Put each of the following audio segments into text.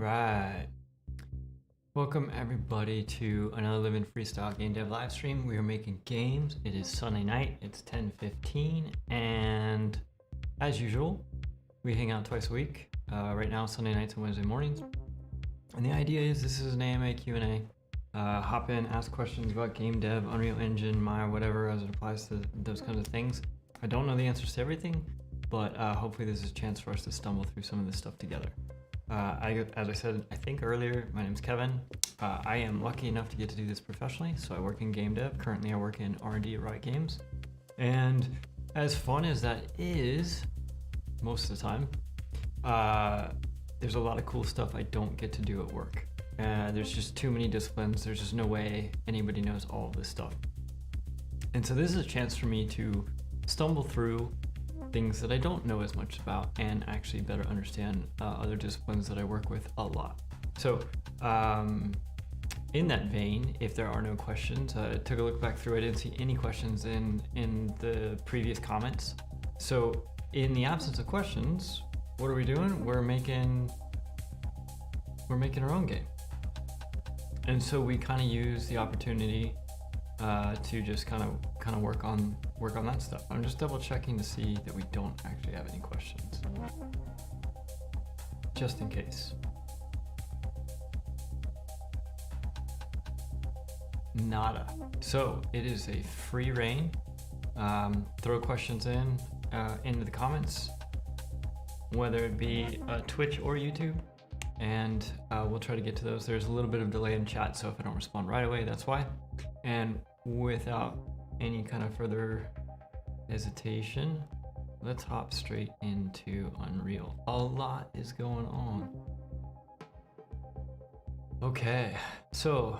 right. Welcome everybody to another Living Freestyle Game Dev live stream. We are making games. It is Sunday night. It's 10:15, and as usual, we hang out twice a week. Right now, Sunday nights and Wednesday mornings. And the idea is this is an AMA Q&A. Hop in, ask questions about game dev, Unreal Engine, Maya, whatever, as it applies to those kinds of things. I don't know the answers to everything, but hopefully this is a chance for us to stumble through some of this stuff together. As I said, I think earlier, my name's Kevin. I am lucky enough to get to do this professionally, so I work in game dev. Currently, I work in R&D at Riot Games. And as fun as that is, most of the time, there's a lot of cool stuff I don't get to do at work. There's just too many disciplines. There's just no way anybody knows all of this stuff. And so this is a chance for me to stumble through things that I don't know as much about and actually better understand other disciplines that I work with a lot. So in that vein, if there are no questions, I took a look back through. I didn't see any questions in the previous comments. So in the absence of questions, what are we doing? We're making our own game. And so we kind of use the opportunity to just kind of work on that stuff. I'm just double checking to see that we don't actually have any questions, just in case. Nada. So it is a free reign. Throw questions into the comments, whether it be Twitch or YouTube, and we'll try to get to those. There's a little bit of delay in chat, so if I don't respond right away, that's why. And without any kind of further hesitation, let's hop straight into Unreal. A lot is going on. Okay, so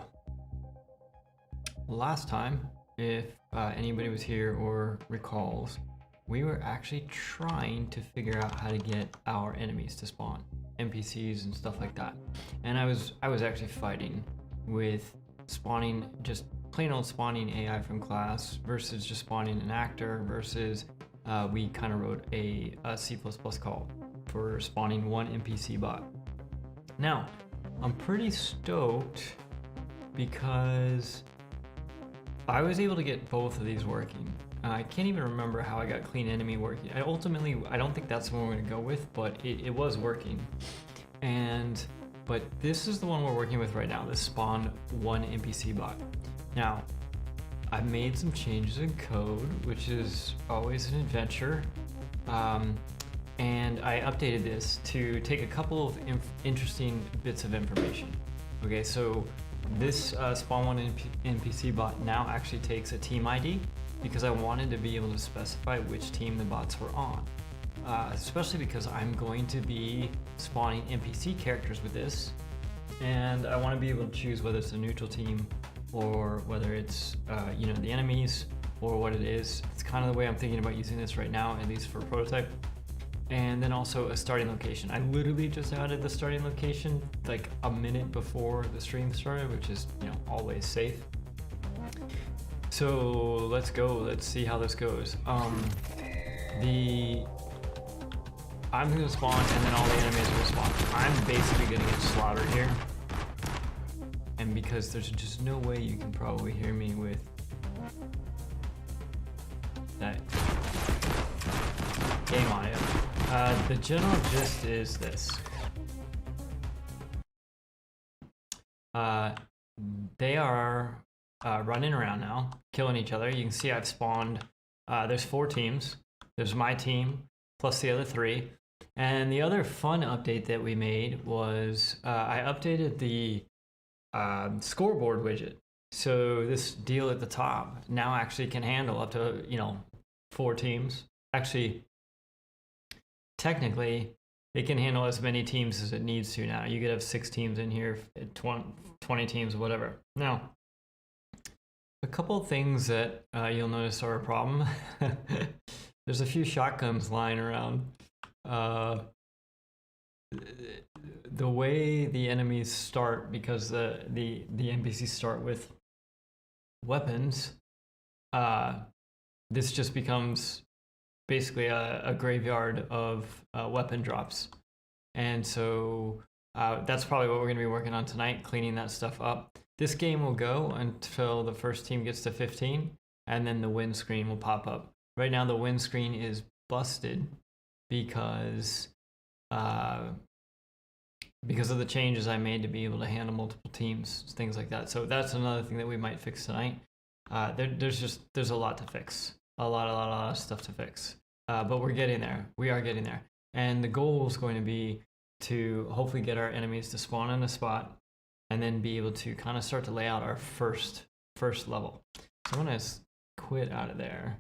last time, if anybody was here or recalls, we were actually trying to figure out how to get our enemies to spawn, NPCs and stuff like that. And I was actually fighting with spawning, just plain old spawning AI from class versus just spawning an actor versus we kind of wrote a C++ call for spawning one NPC bot. Now, I'm pretty stoked because I was able to get both of these working. I can't even remember how I got clean enemy working. I don't think that's the one we're gonna go with, but it was working. But this is the one we're working with right now, this spawn one NPC bot. Now, I've made some changes in code, which is always an adventure. And I updated this to take a couple of interesting bits of information. Okay, so this spawn one NPC bot now actually takes a team ID because I wanted to be able to specify which team the bots were on. Especially because I'm going to be spawning NPC characters with this, and I want to be able to choose whether it's a neutral team or whether it's the enemies or what it is. It's kind of the way I'm thinking about using this right now, at least for prototype. And then also a starting location. I literally just added the starting location like a minute before the stream started, which is always safe. So let's go. Let's see how this goes. I'm gonna spawn and then all the enemies will spawn. I'm basically gonna get slaughtered here. And because there's just no way you can probably hear me with that game audio. The general gist is this. They are running around now, killing each other. You can see I've spawned, there's 4 teams. There's my team, plus the other 3. And the other fun update that we made was I updated the scoreboard widget. So this deal at the top now actually can handle up to 4 teams. Actually, technically, it can handle as many teams as it needs to now. You could have 6 teams in here, 20 teams, whatever. Now, a couple of things that you'll notice are a problem. There's a few shotguns lying around. The way the enemies start, because the NPCs start with weapons, this just becomes basically a graveyard of weapon drops. And so That's probably what we're going to be working on tonight, cleaning that stuff up. This game will go until the first team gets to 15, and then the win screen will pop up. Right now, the win screen is busted because of the changes I made to be able to handle multiple teams, things like that. So that's another thing that we might fix tonight. There's a lot to fix, a lot of stuff to fix. But we're getting there. We are getting there, and the goal is going to be to hopefully get our enemies to spawn in a spot, and then be able to kind of start to lay out our first level. So I'm gonna quit out of there.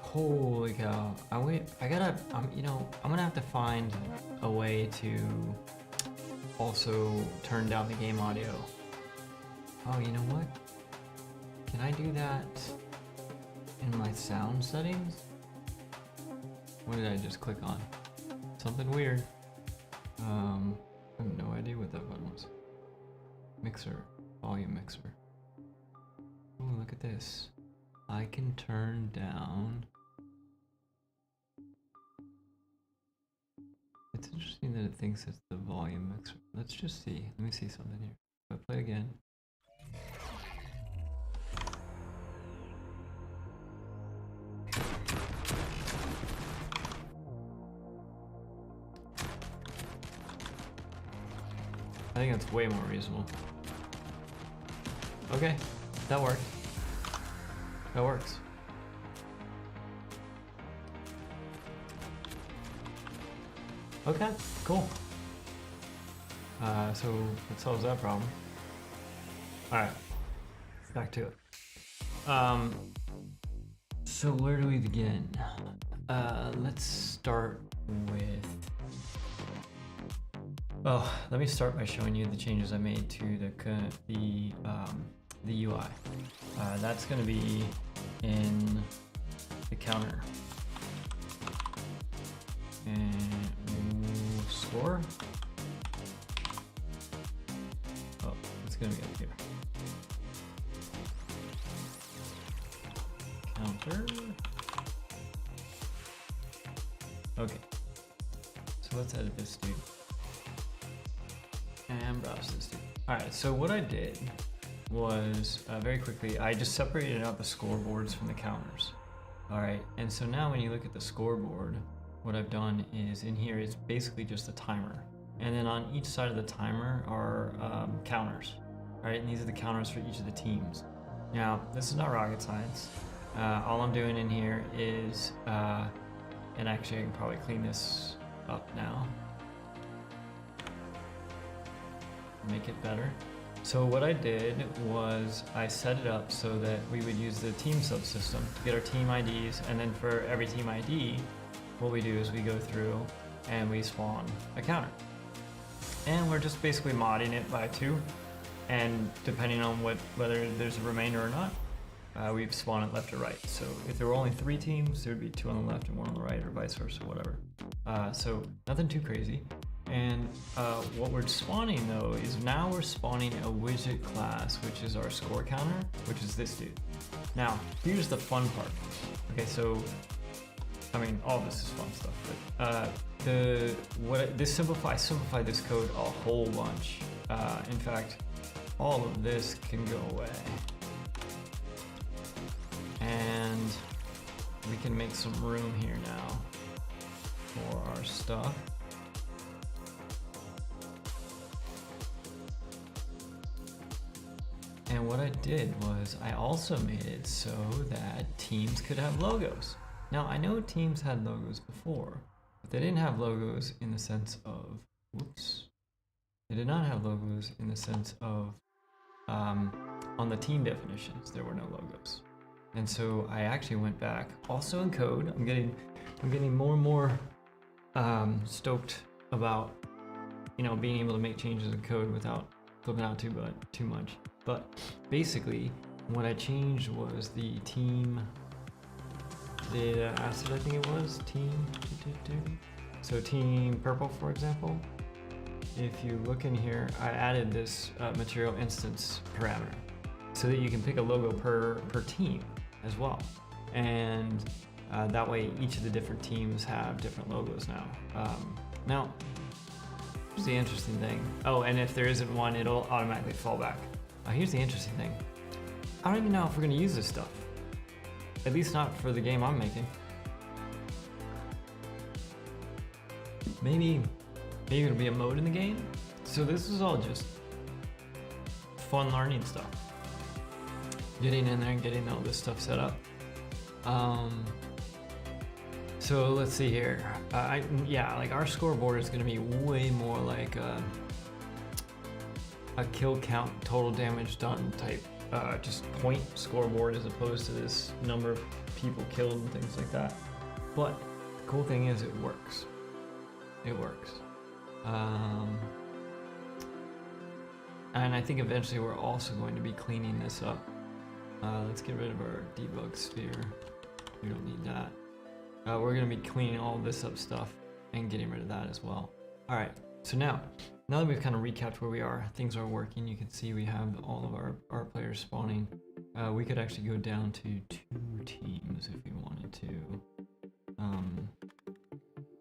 Holy cow! I'm gonna have to find a way to also turn down the game audio. Oh, you know what? Can I do that in my sound settings? What did I just click on? Something weird. I have no idea what that button was. Mixer, volume mixer. Oh, look at this. I can turn down. It's interesting that it thinks it's the volume mixer. Let's just see. Let me see something here. If I play again. I think that's way more reasonable. Okay, that worked. That works. Okay, cool. So that solves that problem. All right, back to it. So where do we begin? Let's start with. Oh, let me start by showing you the changes I made to the UI. That's going to be in the counter. And score. Oh, it's going to be up here. Counter. Okay. So let's edit this dude. And browse this dude. Alright, so what I did was very quickly, I just separated out the scoreboards from the counters. Alright, and so now when you look at the scoreboard, what I've done is in here it's basically just a timer. And then on each side of the timer are counters. Alright, and these are the counters for each of the teams. Now, this is not rocket science. All I'm doing in here is, and actually I can probably clean this up now. Make it better. So what I did was I set it up so that we would use the team subsystem to get our team IDs, and then for every team ID, what we do is we go through and we spawn a counter. And we're just basically modding it by 2, and depending on whether there's a remainder or not, we spawn it left or right. So if there were only 3 teams, there would be 2 on the left and 1 on the right, or vice versa, whatever. So nothing too crazy. And what we're spawning though is now we're spawning a widget class, which is our score counter, which is this dude. Now, here's the fun part. Okay, so, I mean, all this is fun stuff, but simplify this code a whole bunch. In fact, all of this can go away. And we can make some room here now for our stuff. And what I did was I also made it so that teams could have logos. Now I know teams had logos before, but they didn't have logos in the sense of, they did not have logos in the sense of, on the team definitions, there were no logos. And so I actually went back, also in code. I'm getting more and more stoked about, being able to make changes in code without flipping out too much. But basically, what I changed was the team data asset, I think it was, team. So team purple, for example, if you look in here, I added this material instance parameter so that you can pick a logo per team as well. And that way each of the different teams have different logos now. Now, Here's the interesting thing. Oh, and if there isn't one, it'll automatically fall back. Here's the interesting thing. I don't even know if we're gonna use this stuff. At least not for the game I'm making. Maybe it'll be a mode in the game. So this is all just fun learning stuff. Getting in there and getting all this stuff set up. So let's see here. Like our scoreboard is gonna be way more like a kill count, total damage done type, just point scoreboard as opposed to this number of people killed and things like that. But the cool thing is it works. It works. And I think eventually we're also going to be cleaning this up. Let's get rid of our debug sphere. We don't need that. We're going to be cleaning all this up stuff and getting rid of that as well. All right, so now that we've kind of recapped where we are, things are working. You can see we have all of our players spawning. We could actually go down to 2 teams if we wanted to.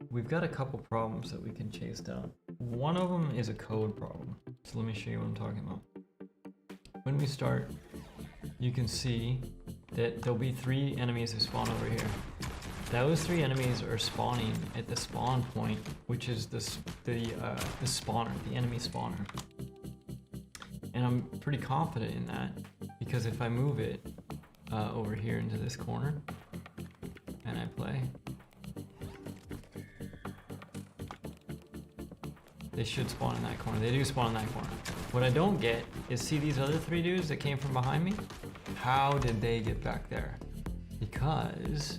We've got a couple problems that we can chase down. One of them is a code problem. So let me show you what I'm talking about. When we start, you can see that there'll be 3 enemies that spawn over here. Those 3 enemies are spawning at the spawn point, which is the spawner, the enemy spawner. And I'm pretty confident in that because if I move it over here into this corner and I play, they should spawn in that corner. They do spawn in that corner. What I don't get is see these other 3 dudes that came from behind me? How did they get back there? Because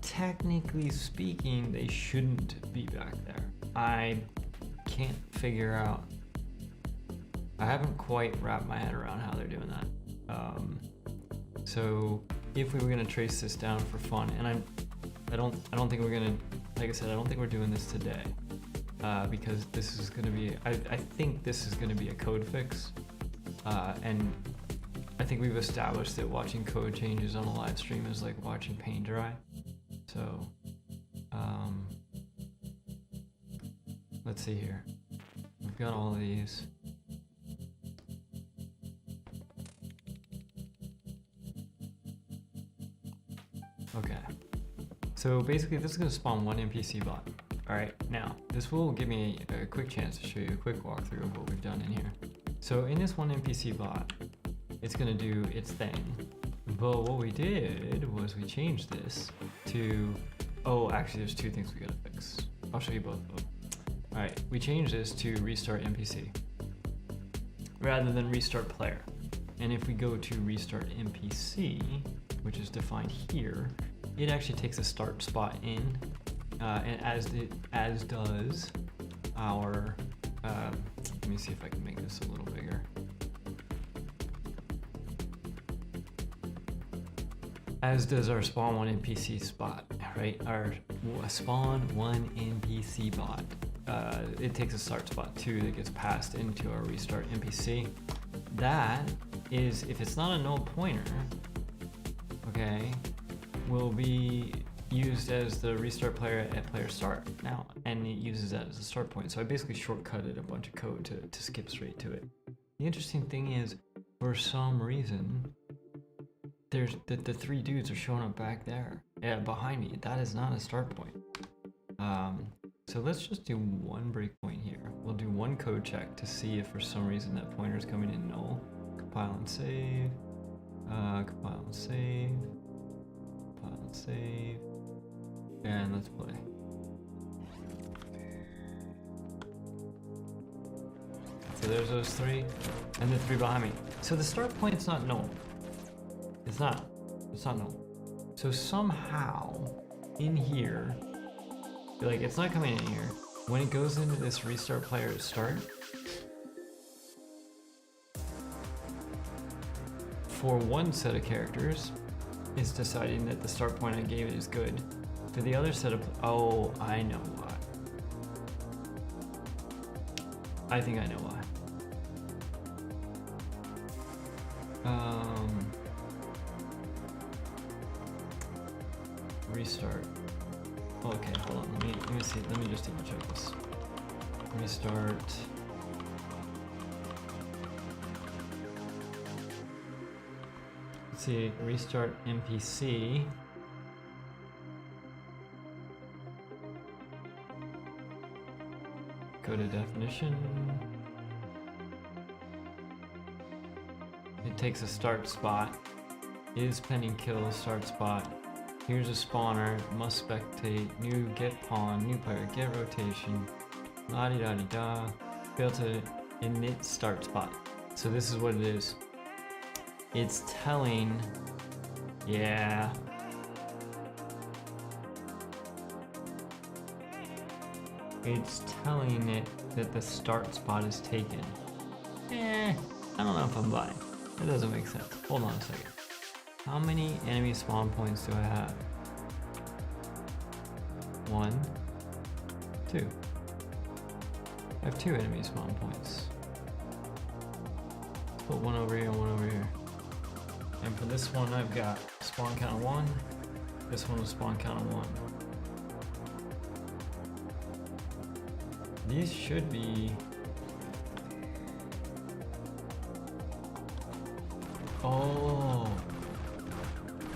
technically speaking, they shouldn't be back there. I can't figure out. I haven't quite wrapped my head around how they're doing that. So if we were gonna trace this down for fun, and I don't think we're gonna, like I said, I don't think we're doing this today. Because this is going to be, I think this is going to be a code fix, and I think we've established that watching code changes on a live stream is like watching paint dry. So, let's see here. We've got all of these. Okay. So basically this is going to spawn 1 NPC bot. Alright, now, this will give me a quick chance to show you a quick walkthrough of what we've done in here. So in this 1 NPC bot, it's going to do its thing. But what we did was we changed this to... Oh, actually there's 2 things we gotta fix. I'll show you both of them. Alright, we changed this to restart NPC rather than restart player. And if we go to restart NPC, which is defined here, it actually takes a start spot in. And as does our, let me see if I can make this a little bigger. As does our spawn 1 NPC spot, right? Our spawn 1 NPC bot. It takes a start spot too that gets passed into our restart NPC. That is, if it's not a null pointer, okay, will be used as the restart player at player start now, and it uses that as a start point. So I basically shortcutted a bunch of code to skip straight to it. The interesting thing is, for some reason, there's the 3 dudes are showing up back there, behind me. That is not a start point. So let's just do 1 breakpoint here. We'll do 1 code check to see if for some reason that pointer is coming in null. Compile and save. Compile and save. Compile and save. And let's play. So there's those 3, and the 3 behind me. So the start point's not null. It's not null. So somehow in here, like it's not coming in here. When it goes into this restart player start, for 1 set of characters, it's deciding that the start point I gave it is good. For the other set of, oh, I know why. I think I know why. Restart. Okay, hold on. Let me see. Let me just double check this. Restart. Let's see, restart NPC. Go to definition. It takes a start spot. Is pending kill start spot. Here's a spawner. Must spectate. New get pawn. New player get rotation. La di da di da. Fail to init start spot. So this is what it is. It's telling. Yeah. It's telling it that the start spot is taken. I don't know if I'm buying. It doesn't make sense. Hold on a second. How many enemy spawn points do I have? 1, 2. I have 2 enemy spawn points. Let's put one over here and one over here. And for this one, I've got spawn count of 1. This one will spawn count of 1. These should be. Oh,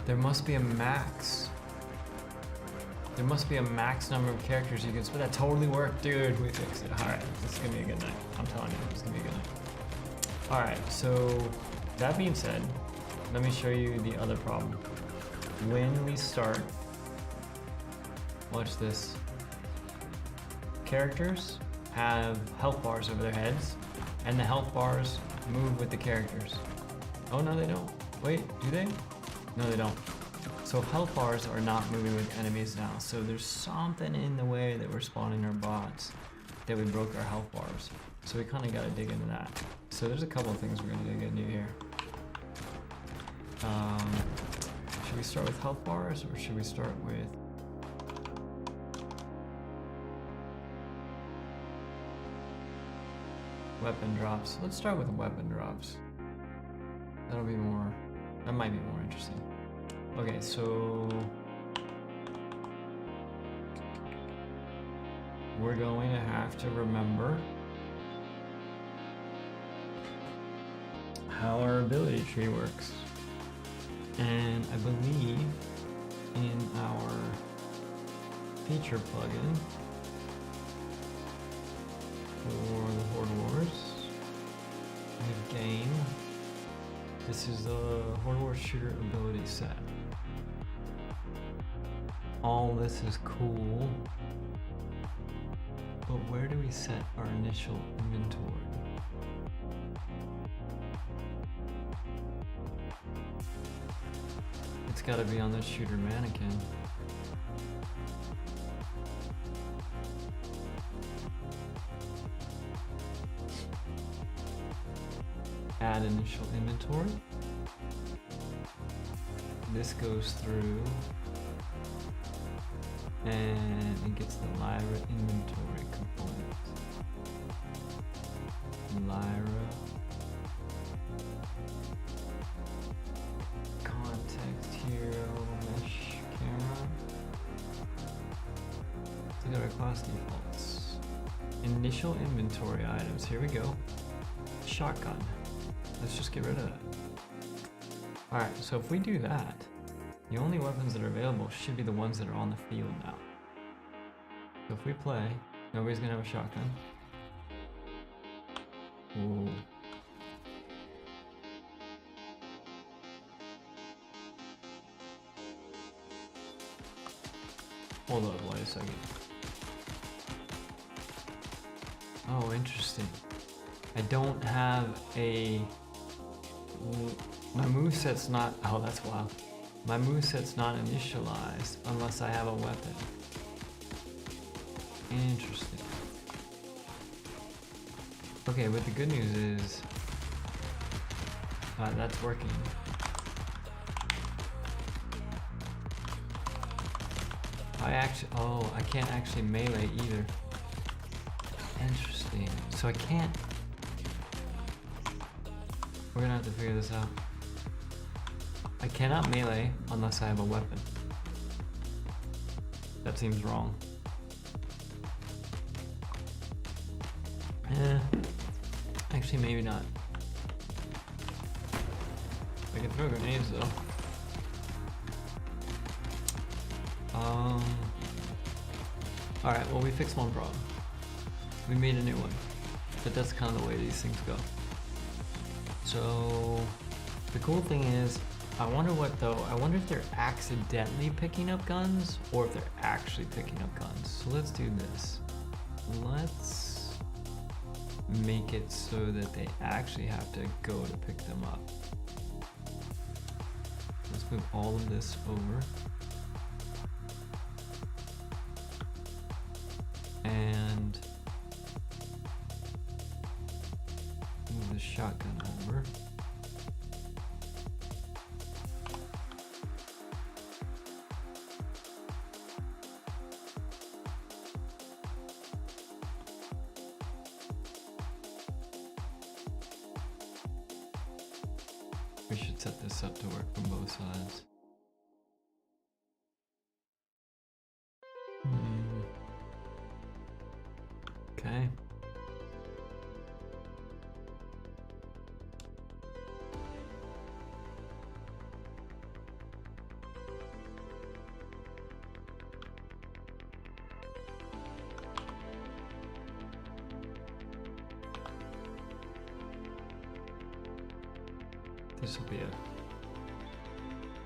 there must be a max. There must be a max number of characters you can split. That totally worked, dude. We fixed it. All right, this is gonna be a good night. I'm telling you, it's gonna be a good night. All right, so that being said, let me show you the other problem. When we start, watch this. Characters have health bars over their heads, and the health bars move with the characters. Oh, no, they don't. Wait, do they? No, they don't. So health bars are not moving with enemies now. So there's something in the way that we're spawning our bots that we broke our health bars. So we kind of got to dig into that. So there's a couple of things we're going to dig into here. Should we start with health bars or should we start with weapon drops? Let's start with weapon drops. That might be more interesting. Okay, so we're going to have to remember how our ability tree works. And I believe in our feature plugin for the Horde Wars, we have game. This is the Horde Wars shooter ability set. All this is cool, but where do we set our initial inventory? It's gotta be on the shooter mannequin. Add initial inventory. This goes through and it gets the Lyra inventory component. Lyra context hero mesh camera. Let's look at our class defaults. Initial inventory items. Here we go. Shotgun. Let's just get rid of that. Alright, so if we do that, the only weapons that are available should be the ones that are on the field now. So if we play, nobody's gonna have a shotgun. Ooh. Hold on, wait a second. Oh, interesting. I don't have a... My moveset's not... Oh, that's wild. My moveset's not initialized unless I have a weapon. Interesting. Okay, but the good news is... that's working. I can't actually melee either. Interesting. So I can't... We're gonna have to figure this out. I cannot melee unless I have a weapon. That seems wrong. Actually, maybe not. I can throw grenades though. Alright, well we fixed one problem. We made a new one. But that's kind of the way these things go. So the cool thing is, I wonder if they're accidentally picking up guns or if they're actually picking up guns. So let's do this. Let's make it so that they actually have to go to pick them up. Let's move all of this over. And move the shotgun over. We should set this up to work from both sides. Okay. This will be a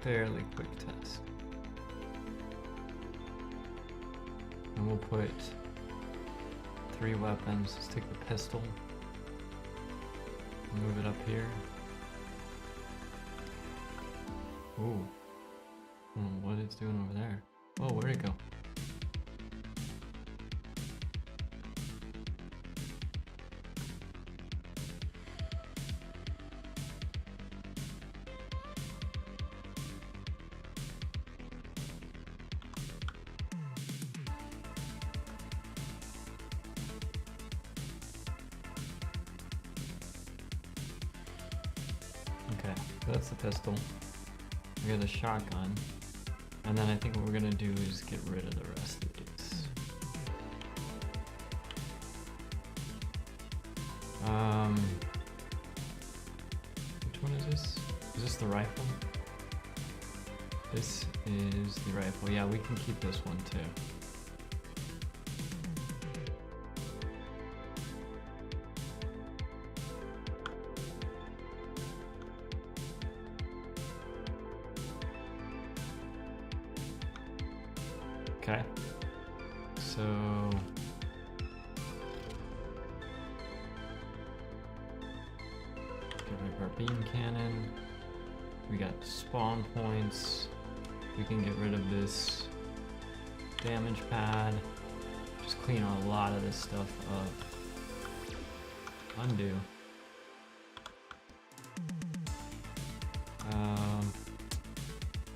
fairly quick test. And we'll put 3 weapons. Let's take the pistol, move it up here. Ooh. What it's doing over there? Oh, where'd it go? Okay, so that's the pistol. We got the shotgun. And then I think what we're gonna do is get rid of the rest of these. Which one is this? Is this the rifle? This is the rifle. Yeah, we can keep this one too. Okay, so get rid of our beam cannon. We got spawn points. We can get rid of this damage pad. Just clean a lot of this stuff up. Undo.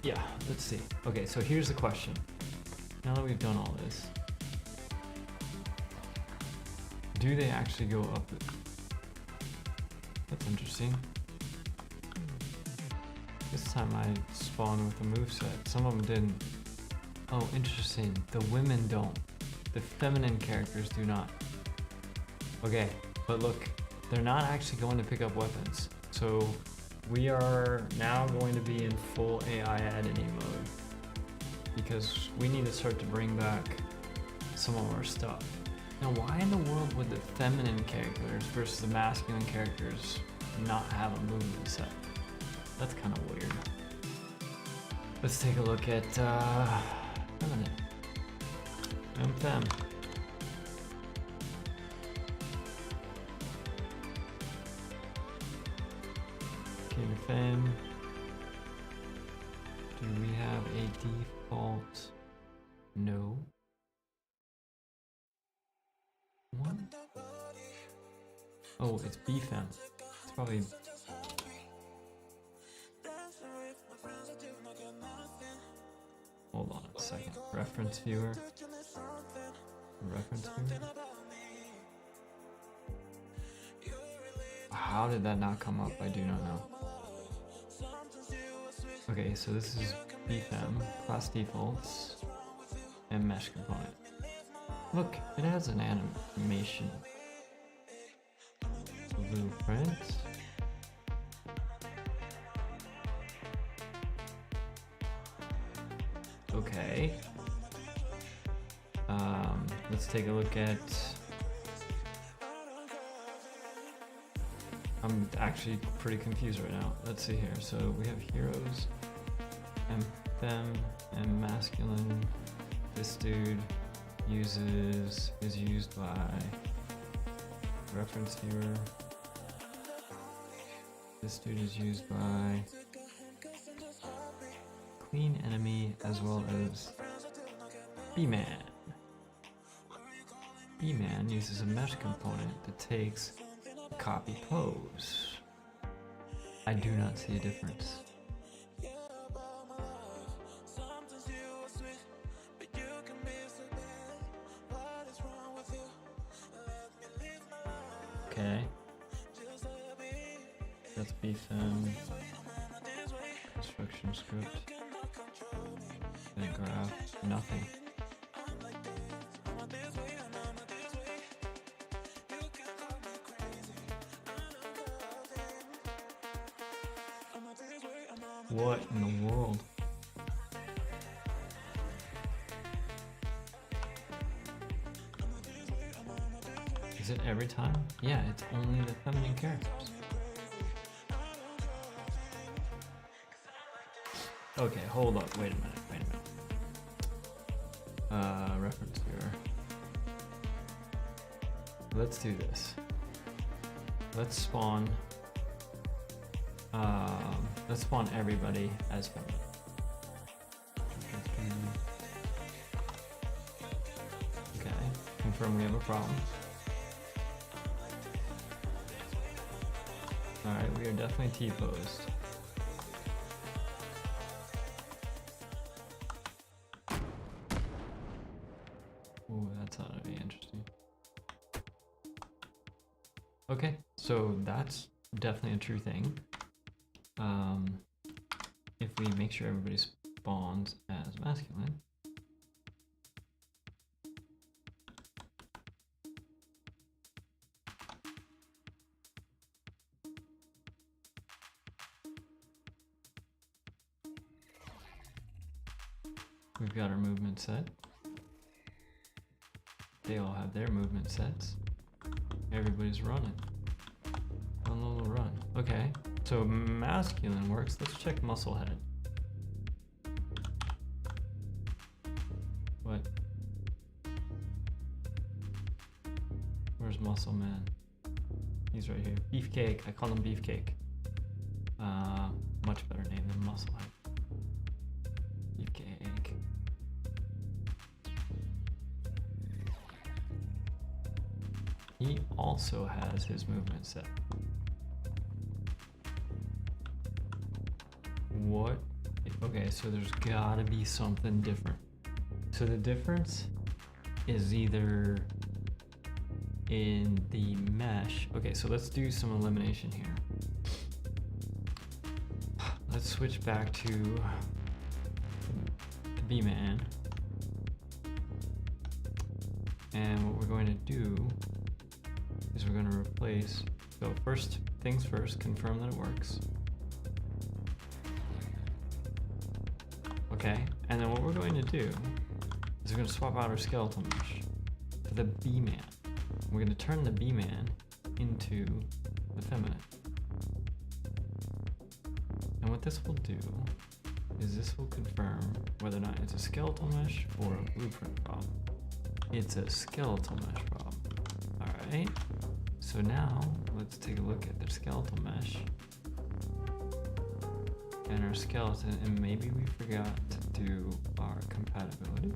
Yeah, let's see. Okay, so here's the question. Now that we've done all this, do they actually go up? That's interesting. This time I spawned with a moveset. Some of them didn't. Oh, interesting. The women don't. The feminine characters do not. Okay, but look, they're not actually going to pick up weapons. So we are now going to be in full AI editing mode, because we need to start to bring back some of our stuff. Now, why in the world would the feminine characters versus the masculine characters not have a movement set? That's kind of weird. Let's take a look at feminine. And fem. Okay, the fem. Do we have a default? No. What? Oh, it's BFem. It's probably. Hold on a second. Reference viewer. Reference viewer. How did that not come up? I do not know. Okay, so this is BFem, class defaults, and mesh component. Look, it has an animation. So blueprint. Okay. Let's take a look at... I'm actually pretty confused right now. Let's see here. So we have heroes, and fem, and masculine. This dude is used by reference viewer. This dude is used by queen enemy as well as B-man. B-man uses a mesh component that takes a copy pose. I do not see a difference. Okay. That's BFM. Construction script. Then graph. Nothing. What in the world? Is it every time? Yeah, it's only the feminine characters. Okay, hold up. Wait a minute. Reference viewer. Let's do this. Let's spawn everybody as feminine. Okay, confirm we have a problem. Alright, we are definitely T-posed. Ooh, that's gonna be interesting. Okay, so that's definitely a true thing. If we make sure everybody spawns as masculine, we've got our movement set. They all have their movement sets. Everybody's running. One little run. Okay, so masculine works. Let's check muscle head. What? Where's muscle man? He's right here. Beefcake. I call him Beefcake. Much better name than muscle head. Beefcake. He also has his movement set. What? Okay, so there's gotta be something different. So the difference is either in the mesh. Okay, so let's do some elimination here. Let's switch back to the B-man. And what we're going to do is we're going to replace, so first things first, confirm that it works. Okay, and then what we're going to do is we're going to swap out our skeletal mesh for the B-man. We're going to turn the B-man into the feminine. And what this will do is this will confirm whether or not it's a skeletal mesh or a blueprint problem. It's a skeletal mesh problem. Alright, so now let's take a look at the skeletal mesh and our skeleton, and maybe we forgot to do our compatibility.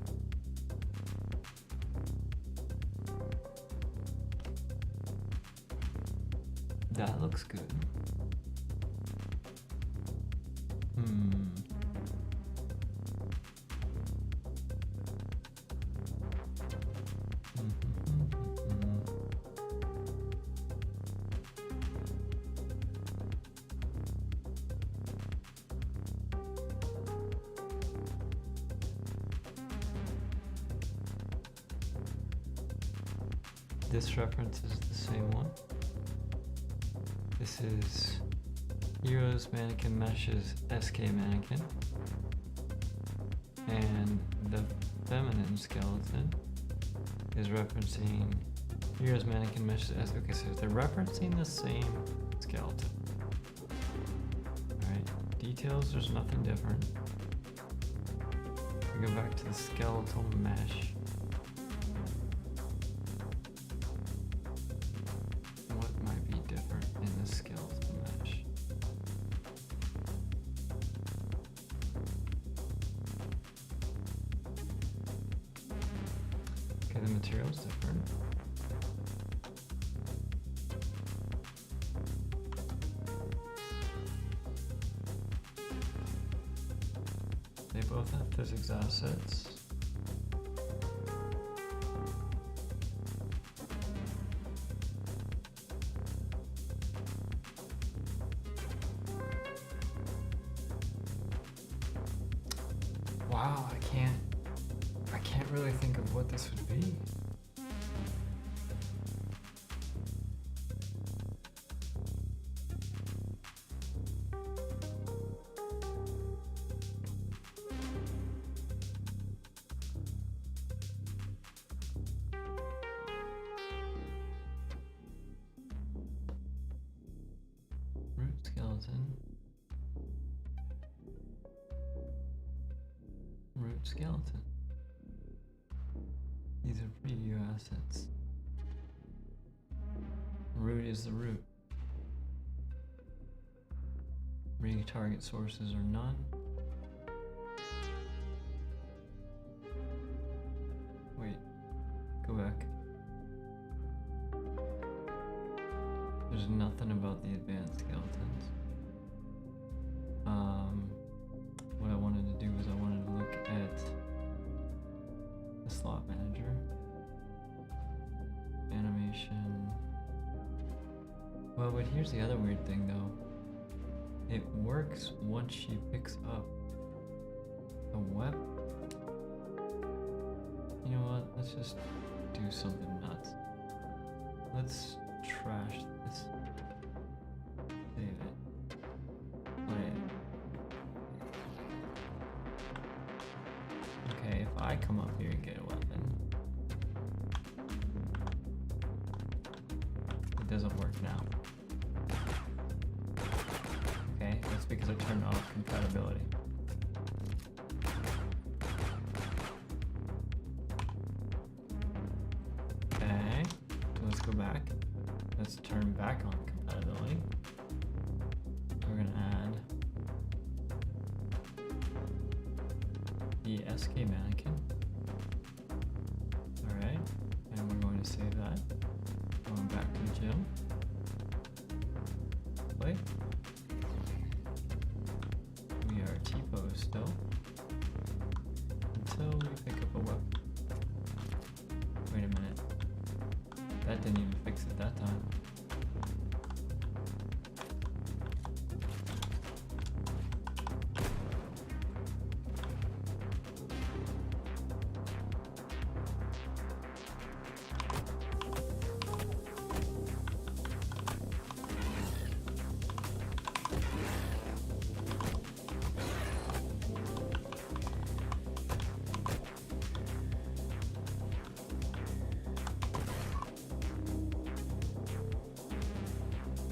That looks good. This reference is the same one. This is Heroes Mannequin Meshes SK Mannequin. And the feminine skeleton is referencing Heroes Mannequin Meshes SK. Okay, so they're referencing the same skeleton. Alright, details, there's nothing different. We go back to the skeletal mesh. What might be different in the skeletal mesh? Okay, the material's different. They both have physics assets. Wow, I can't really think of what this would be. Root skeleton. Root skeleton. These are preview assets. Root is the root. Retarget sources are none. Wait, go back. There's nothing about the advanced skeletons. What I wanted to do was I wanted to look at the slot manager. Animation. Well, but here's the other weird thing though. It works once she picks up a weapon. You know what? Let's just do something nuts. Let's trash this. Save it. Play it. Okay, if I come up here and get a weapon, it doesn't work now. Okay, that's because I turned off compatibility. Okay, so let's go back. Let's turn back on compatibility. We're gonna add the SK mannequin. Alright, and we're going to save that. Going back to the gym. Play. We are T-pose still. Until we pick up a weapon. Wait a minute. That didn't even fix it that time.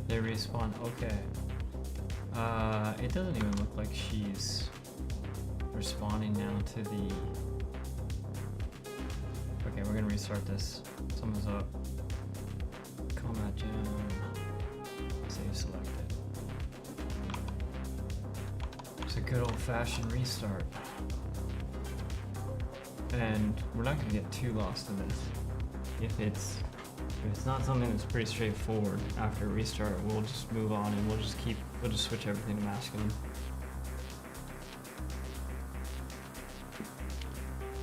They respawn, okay. It doesn't even look like she's responding now to the... Okay, we're gonna restart this. Someone's up. Combat gym. Save selected. It's a good old-fashioned restart. And we're not gonna get too lost in this. If it's not something that's pretty straightforward after a restart, we'll just move on and we'll just switch everything to masculine.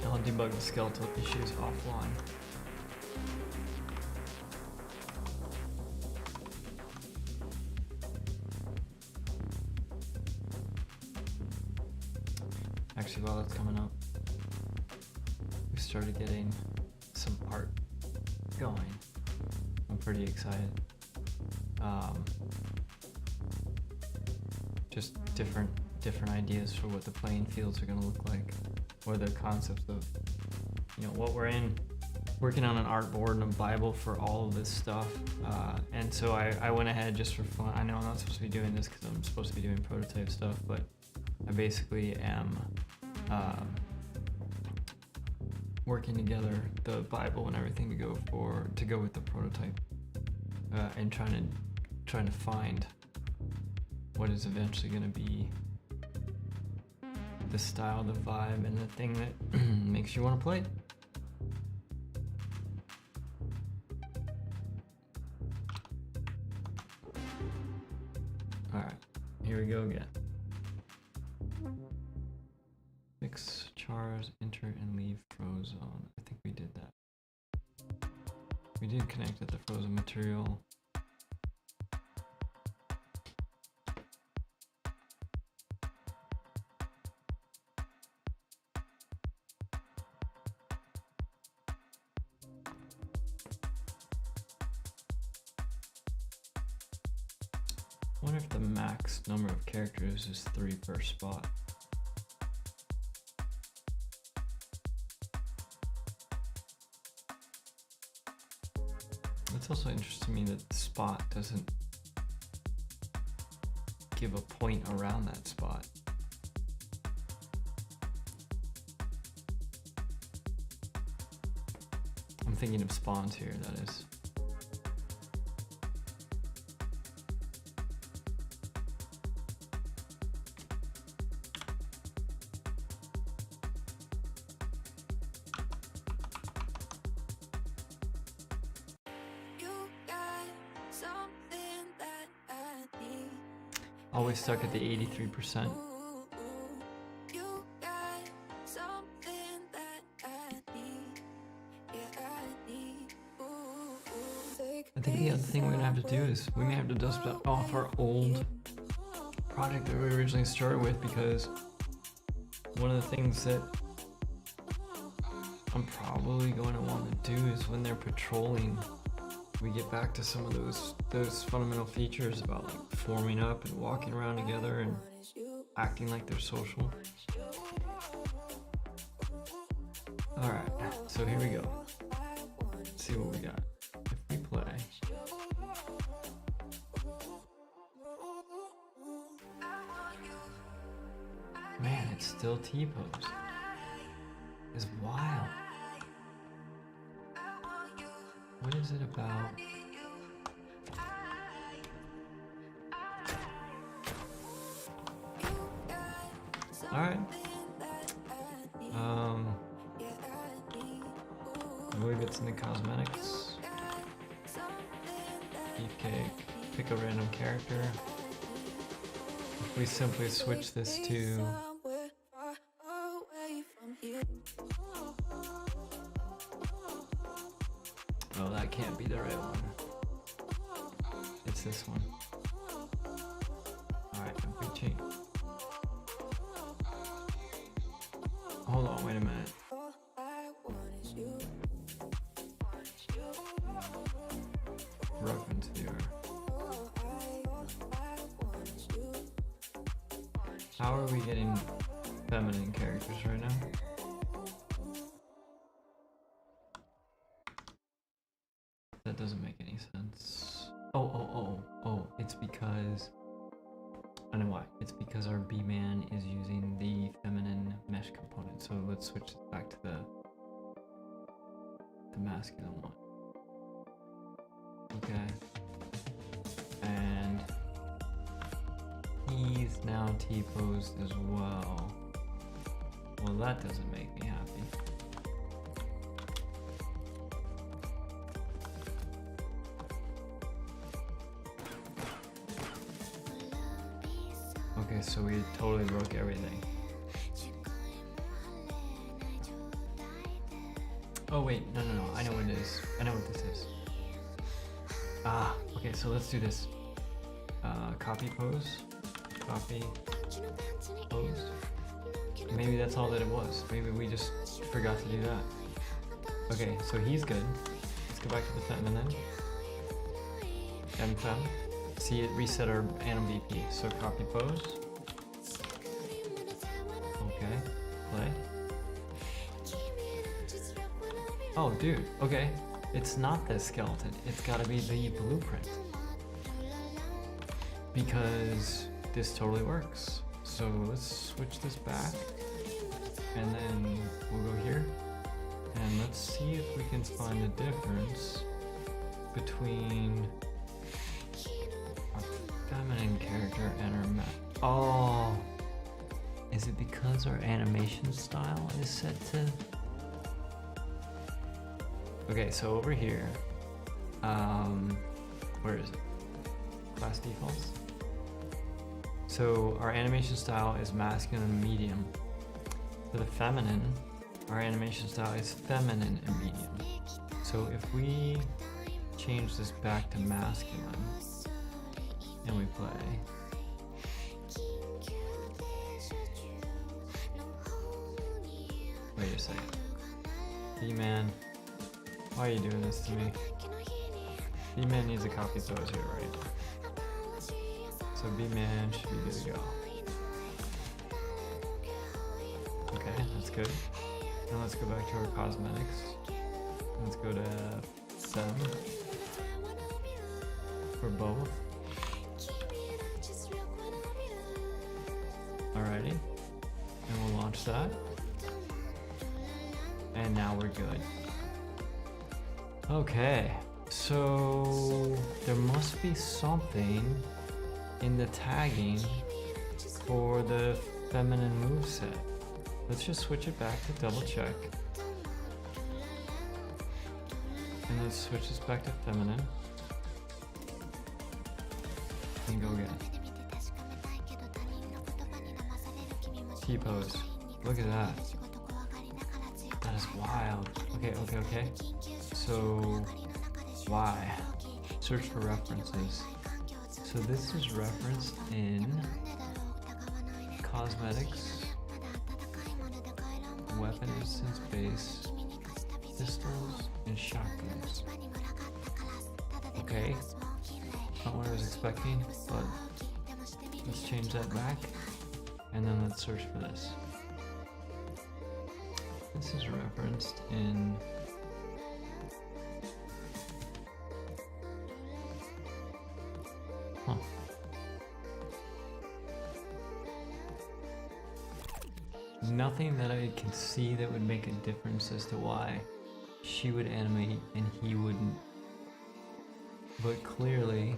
I'll debug the skeletal issues offline. Actually, while that's coming up, we started getting some art going. I'm pretty excited. just different ideas for what the playing fields are going to look like, or the concepts of, you know, what we're in. Working on an art board and a Bible for all of this stuff, and so I went ahead just for fun. I know I'm not supposed to be doing this because I'm supposed to be doing prototype stuff, but I basically am working together the Bible and everything to go with the prototype, and trying to find what is eventually going to be the style, the vibe, and the thing that makes you want to play. Alright, here we go again. Fix chars, enter and leave frozone. I think we did that. We did connect at the frozen material. I wonder if the max number of characters is 3 per spot. It's also interesting to me that the spot doesn't give a point around that spot. I'm thinking of spawns here, that is. Always stuck at the 83%. I think the other thing we're gonna have to do is we may have to dust off our old project that we originally started with, because one of the things that I'm probably going to want to do is when they're patrolling, we get back to some of those fundamental features about like forming up and walking around together and acting like they're social. Alright, so here we go. Let's see what we got. If we play. Man, it's still T-pose. It's wild. What is it about? Alright. I believe it's in the cosmetics. Beefcake. Pick a random character. If we simply switch this to... Oh, that can't be the right one. It's this one. Alright, if we change... Hold on, wait a minute. Rough into the earth. How are we getting feminine characters right now? That doesn't make any sense. Oh, it's because... I know why. It's because our B-man is using the feminine mesh component. So let's switch it back to the masculine one. Okay. And he's now T-posed as well. Well, that doesn't make me happy. Okay, so we totally broke everything. Oh wait, no, I know what it is. I know what this is. Ah, okay, so let's do this. Copy pose. Copy pose. Maybe that's all that it was. Maybe we just forgot to do that. Okay, so he's good. Let's go back to the feminine. Femme. see it reset our anim VP. So copy pose. Okay, play. Oh, dude, okay. It's not the skeleton, it's gotta be the blueprint. Because this totally works. So let's switch this back. And then we'll go here. And let's see if we can find the difference between our feminine character and our oh, is it because our animation style is set to? Okay, so over here, where is it? Class defaults. So our animation style is masculine and medium. For the feminine, our animation style is feminine and medium. So if we change this back to masculine and we play, wait a second. B-Man, why are you doing this to me? B-Man needs a copy pose here, right? So B-Man should be good to go. Okay, that's good. Now let's go back to our cosmetics. Let's go to Fem for both. Alrighty, and we'll launch that. And now we're good. Okay, so there must be something in the tagging for the feminine moveset. Let's just switch it back to double check. And let's switch this back to feminine. And go again. T-pose. Look at that. That is wild. Okay. So, why? Search for references. So this is referenced in cosmetics, weapon instance base, pistols, and shotguns. Okay, not what I was expecting, but let's change that back, and then let's search for this. This is referenced in nothing that I can see that would make a difference as to why she would animate and he wouldn't. But clearly,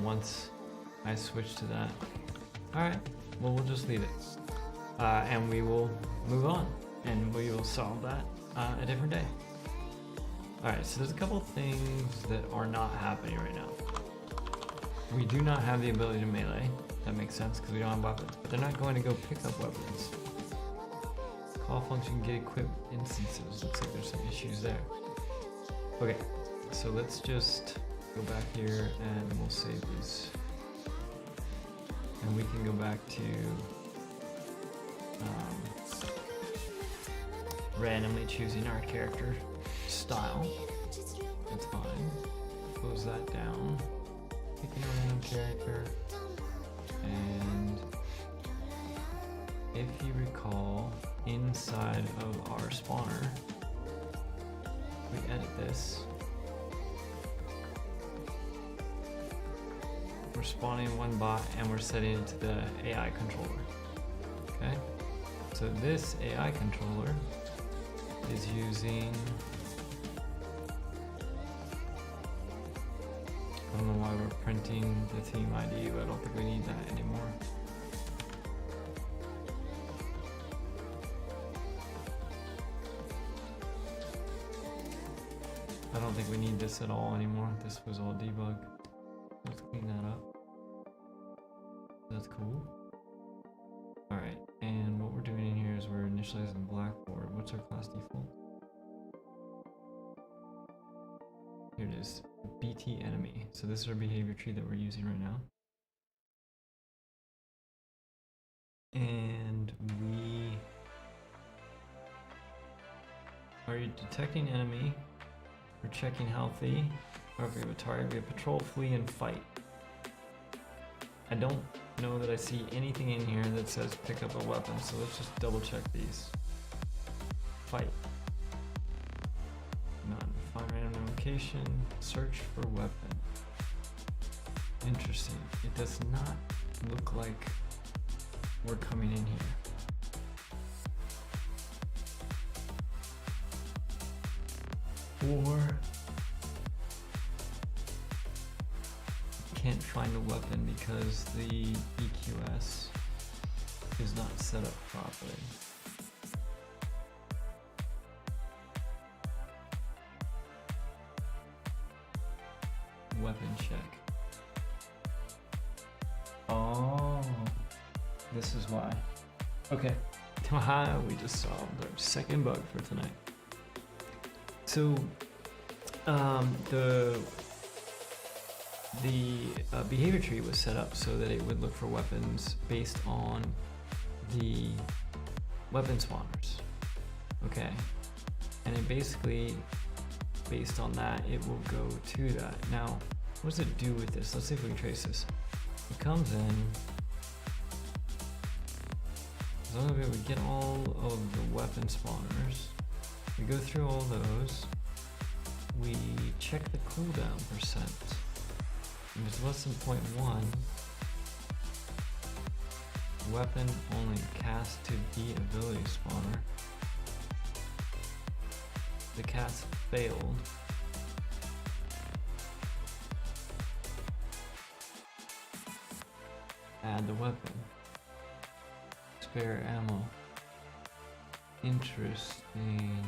once I switch to that, alright, well, we'll just leave it. And we will move on and we will solve that a different day. Alright, so there's a couple things that are not happening right now. We do not have the ability to melee. That makes sense because we don't have weapons, but they're not going to go pick up weapons. Call function get equipped instances. Looks like there's some issues there. Okay, so let's just go back here and we'll save these. And we can go back to randomly choosing our character style. That's fine. Close that down. Picking a random character. And if you recall, inside of our spawner, we edit this. We're spawning one bot and we're setting it to the AI controller. Okay? So this AI controller is using, I don't know why we're printing the team ID, but I don't think we need that anymore. I don't think we need this at all anymore. This was all debug. Let's clean that up. That's cool. Alright, and what we're doing in here is we're initializing Blackboard. What's our class default? Here it is, BT enemy. So this is our behavior tree that we're using right now. And we are detecting enemy We're checking healthy. Or if we have a target, we have patrol, flee, and fight. I don't know that I see anything in here that says pick up a weapon, so let's just double check these. Fight. None. Find random location. Search for weapon. Interesting. It does not look like we're coming in here. Or can't find a weapon because the EQS is not set up properly. Weapon check. Oh, this is why. Okay, we just solved our second bug for tonight. So, the behavior tree was set up so that it would look for weapons based on the weapon spawners. Okay, and it basically, based on that, it will go to that. Now, what does it do with this? Let's see if we can trace this. It comes in. As long as we get all of the weapon spawners, we go through all those. We check the cooldown percent. If it's less than 0.1, weapon only cast to the ability spawner. The cast failed. Add the weapon. Spare ammo. Interesting.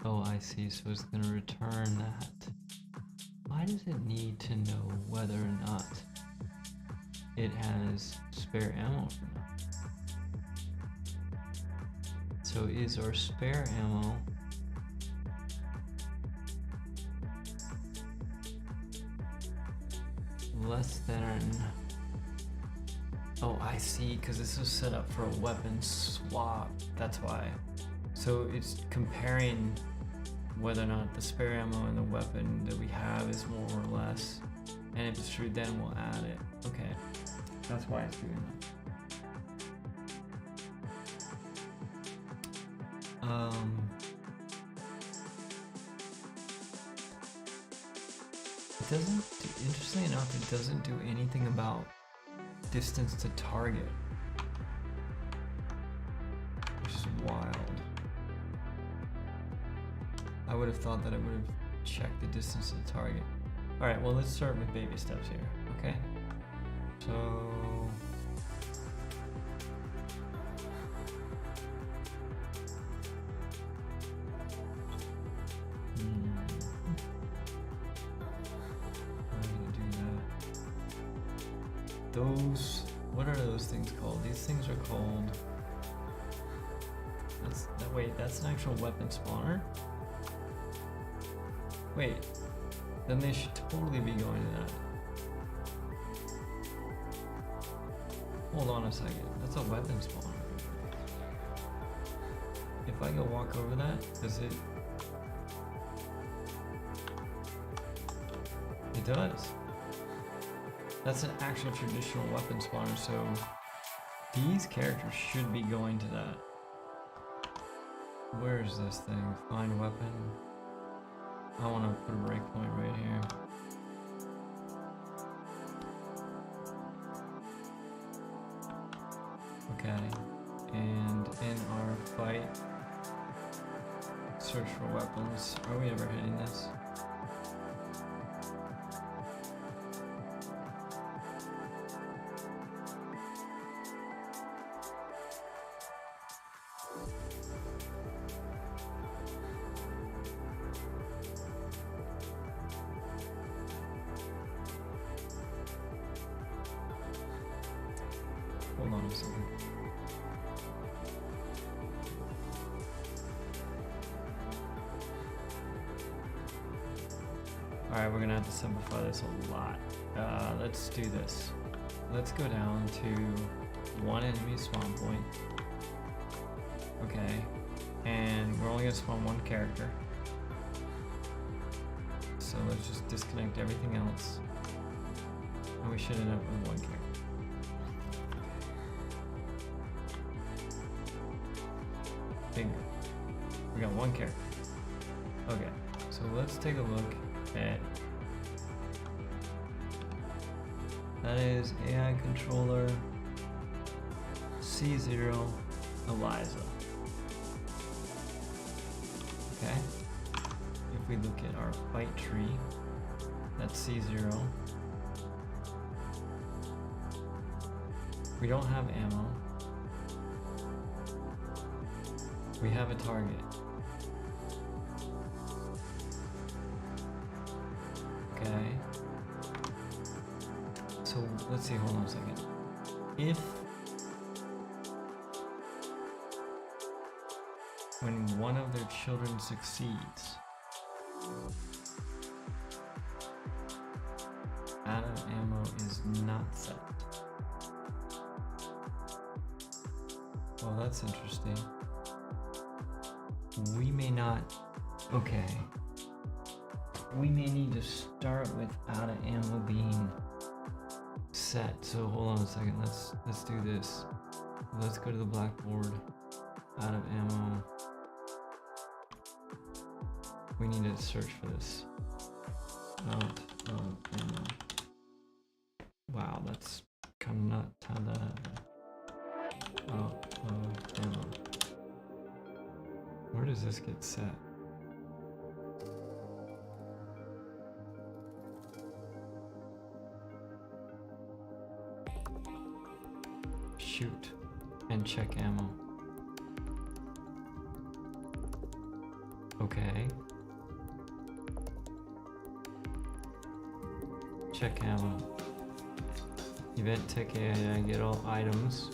Oh, I see. So it's going to return that. Why does it need to know whether or not it has spare ammo or not? So is our spare ammo less than... Oh, I see, because this was set up for a weapon swap. That's why. So it's comparing whether or not the spare ammo and the weapon that we have is more or less. And if it's true, then we'll add it. Okay. That's why it's doing that. It doesn't, interestingly enough, it doesn't do anything about distance to target, which is wild. I would have thought that it would have checked the distance to the target. All right, well, let's start with baby steps here, okay? So, I'm gonna do that. Those, what are those things called? These things are called, wait, that's an actual weapon spawner? Wait, then they should totally be going to that. Hold on a second, that's a weapon spawner. If I go walk over that, does it? It does. That's an actual traditional weapon spawner, so these characters should be going to that. Where is this thing? Find weapon. I want to put a breakpoint right here. Okay, and in our fight, search for weapons. Are we ever hitting this? Hold on a second. Alright, we're gonna have to simplify this a lot. Let's do this. Let's go down to one enemy spawn point. Okay. And we're only gonna spawn one character. So let's just disconnect everything else. And we should end up with one character. Bingo. We got one character. Okay, so let's take a look at... That is AI controller C0 Eliza. Okay. If we look at our fight tree, that's C0. We don't have ammo. We have a target. Okay. So let's see, hold on a second. If when one of their children succeeds, out of ammo is not set. Well, that's interesting. We may not, okay. We may need to start with out of ammo being set. So hold on a second, let's do this. Let's go to the blackboard, out of ammo. We need to search for this. Out of ammo. Wow, that's kind of not how that happened. Out of ammo. Where does this get set? Shoot and check ammo. Okay. Check ammo. Event ticket, I get all items.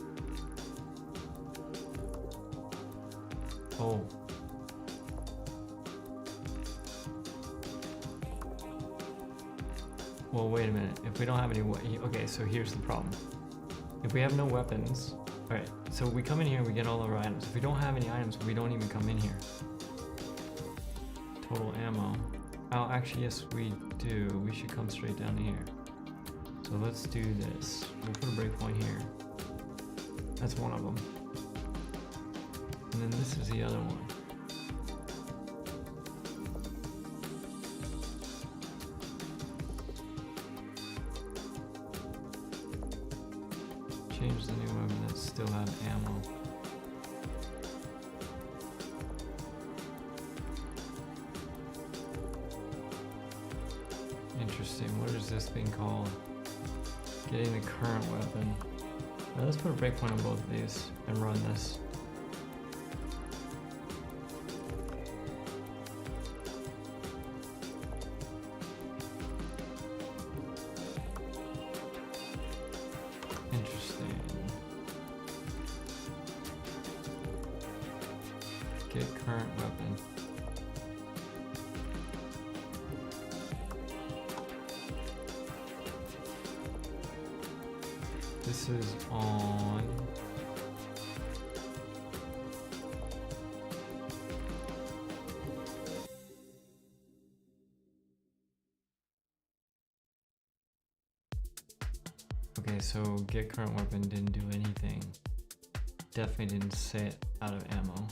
Oh. Well, wait a minute. If we don't have any, okay, so here's the problem. If we have no weapons, all right, so we come in here, we get all our items. If we don't have any items, we don't even come in here. Total ammo. Oh, actually, yes, we do. We should come straight down here. So let's do this. We'll put a breakpoint here. That's one of them. And then this is the other one. Change the new weapon that still have ammo. Interesting. What is this thing called? Getting the current weapon. Now let's put a breakpoint on both of these and run this. Interesting. Get current weapon. This is on. Okay, so get current weapon didn't do anything. Definitely didn't sit out of ammo.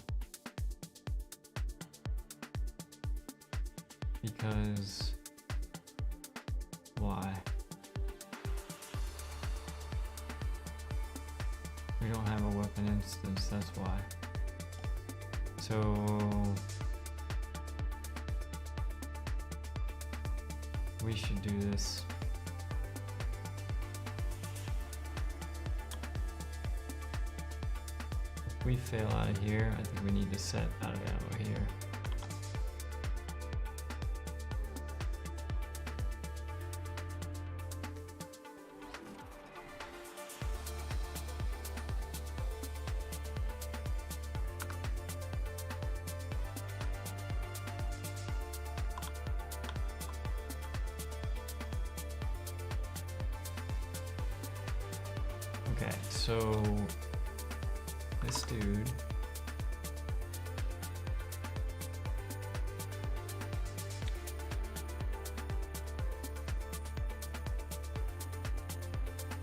Because why? We don't have a weapon instance, that's why. So we should do this. If we fail out of here, I think we need to set out of ammo here. Okay, so this dude.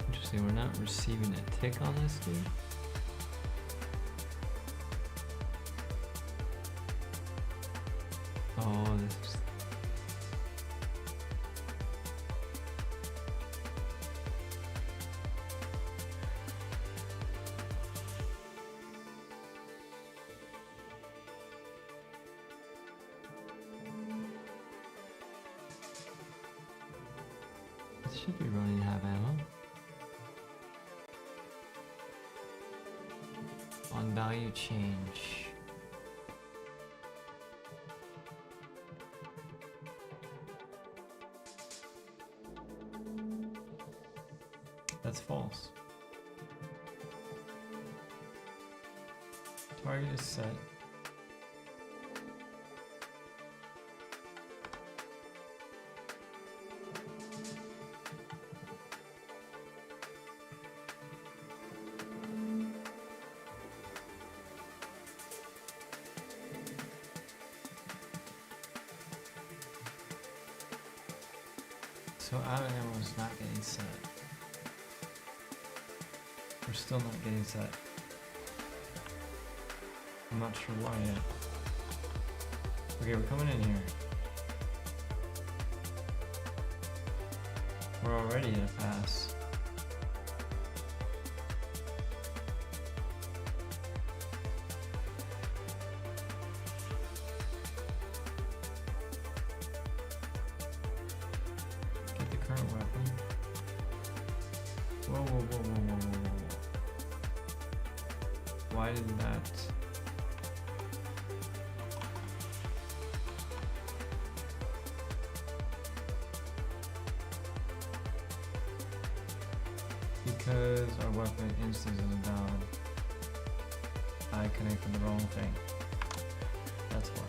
Interesting, we're not receiving a tick on this dude. Oh, this is... This should be running half ammo. On value change. That's false. Target is set. So out of ammo is not getting set. We're still not getting set. I'm not sure why yet. Okay, we're coming in here. We're already at a pass. Get the current weapon. Whoa, whoa, whoa, whoa, whoa, whoa, whoa. Why did that? Because our weapon instance is down, I connected the wrong thing. That's why.